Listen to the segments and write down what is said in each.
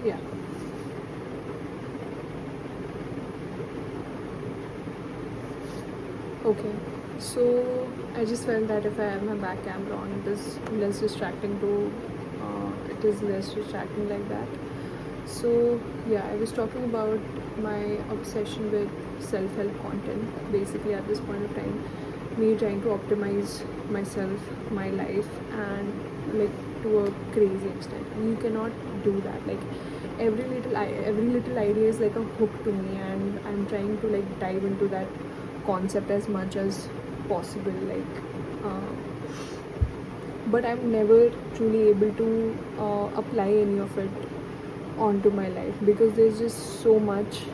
Yeah. Okay. So I just felt that if I have my back camera on, it is less distracting to. It is less distracting like that. So yeah, I was talking about my obsession with self-help content. Basically, at this point of time, me trying to optimize myself, my life, and like to a crazy extent. You cannot do that. Like every little idea is like a hook to me, and I'm trying to like dive into that concept as much as possible. But I'm never truly able to apply any of it onto my life because there's just so much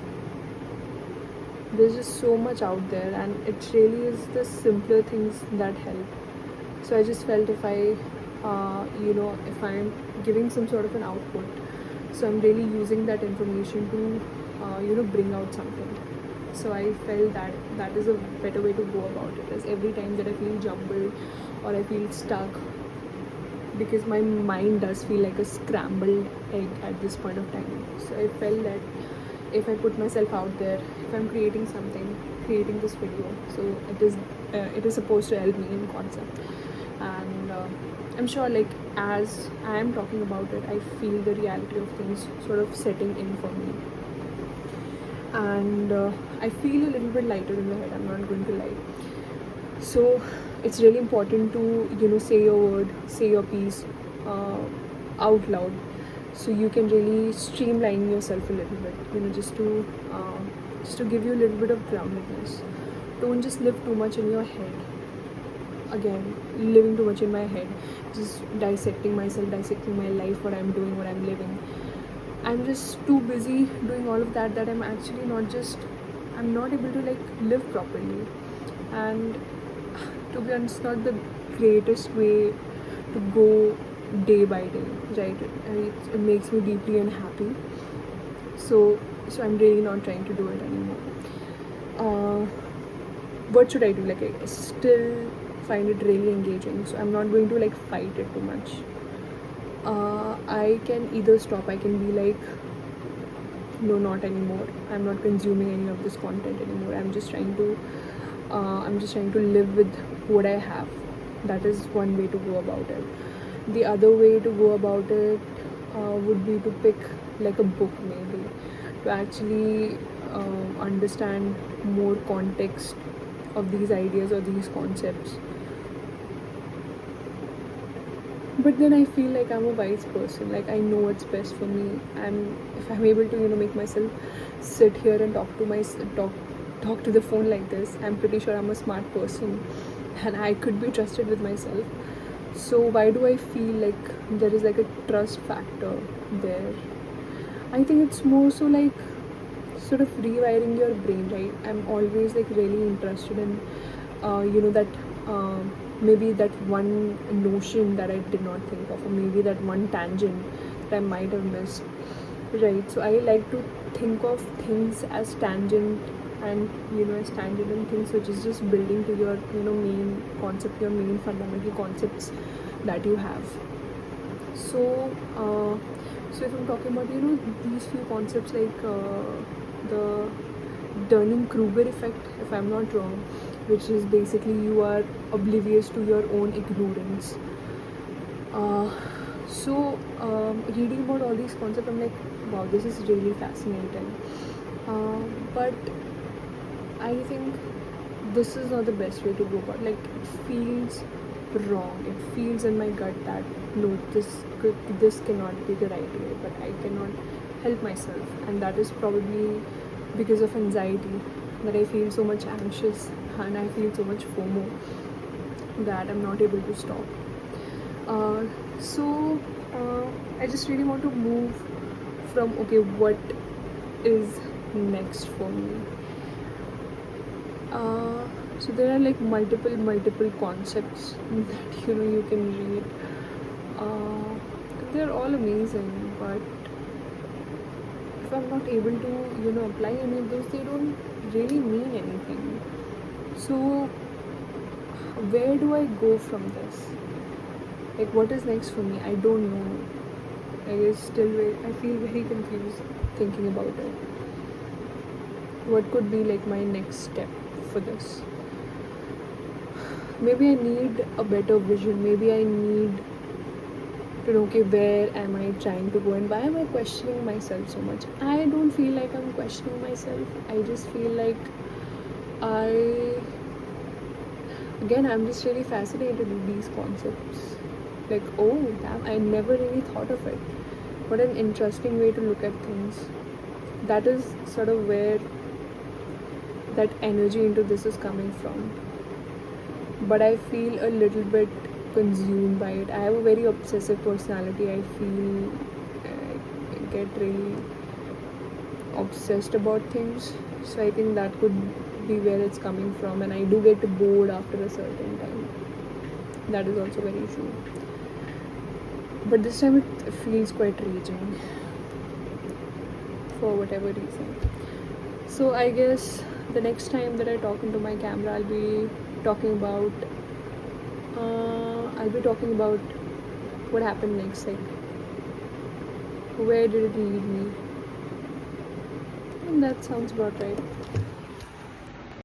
out there, and it really is the simpler things that help. So I just felt if if I'm giving some sort of an output, so I'm really using that information to bring out something. So I felt that that is a better way to go about it, is every time that I feel jumbled or I feel stuck, because my mind does feel like a scrambled egg at this point of time. So I felt that if I put myself out there, if I'm creating something, creating this video, so it is supposed to help me in concept. And I'm sure, like, as I am talking about it, I feel the reality of things sort of setting in for me, and I feel a little bit lighter in the head. I'm not going to lie. So it's really important to say your word, say your piece uh, out loud, so you can really streamline yourself a little bit, just to give you a little bit of groundedness. Don't just live too much in your head. Again, living too much in my head, just dissecting myself, dissecting my life, what I'm doing, what I'm living. I'm just too busy doing all of that that I'm not able to like live properly. And to be honest, not the greatest way to go day by day, right? It makes me deeply unhappy. So I'm really not trying to do it anymore. uh, what should I do? Like, I still find it really engaging, so I'm not going to like fight it too much. I can either stop, I can be like, no, not anymore, I'm not consuming any of this content anymore. I'm just trying to live with what I have. That is one way to go about it. The other way to go about it would be to pick like a book, maybe, to actually understand more context of these ideas or these concepts. But then I feel like I'm a wise person, like I know what's best for me. And if I'm able to make myself sit here and talk to the phone like this, I'm pretty sure I'm a smart person and I could be trusted with myself. So why do I feel like there is like a trust factor there? I think it's more so like sort of rewiring your brain, right? I'm always like really interested in that maybe that one notion that I did not think of, or maybe that one tangent that I might have missed, right? So I like to think of things as tangent, and as tangent and things which is just building to your main concept, your main fundamental concepts that you have. So uh, so if I'm talking about these few concepts, like the Dunning-Kruger effect, if I'm not wrong, which is basically you are oblivious to your own ignorance. Uh, Reading about all these concepts, I'm like, wow, this is really fascinating. But I think this is not the best way to go about. Like, it feels wrong. It feels in my gut that no, this cannot be the right way. But I cannot help myself, and that is probably because of anxiety, that I feel so much anxious and I feel so much FOMO that I'm not able to stop. Uh, so I just really want to move from, okay, what is next for me. So there are like multiple concepts that you can read. They're all amazing, but if I'm not able to apply any of those, they don't really mean anything. So where do I go from this? Like, what is next for me? I don't know. I guess I feel very confused thinking about it. What could be like my next step for this? Maybe I need a better vision. Maybe I need to know, okay, where am I trying to go and why am I questioning myself so much? I don't feel like I'm questioning myself. I just feel like I again I'm just really fascinated with these concepts. Like, oh damn, I never really thought of it. What an interesting way to look at things. That is sort of where that energy into this is coming from. But I feel a little bit consumed by it. I have a very obsessive personality. I feel I get really obsessed about things. So I think that could be where it's coming from, and I do get bored after a certain time. That is also very true. But this time it feels quite raging for whatever reason. So I guess the next time that I talk into my camera, I'll be talking about what happened next, like where did it lead me, and that sounds about right.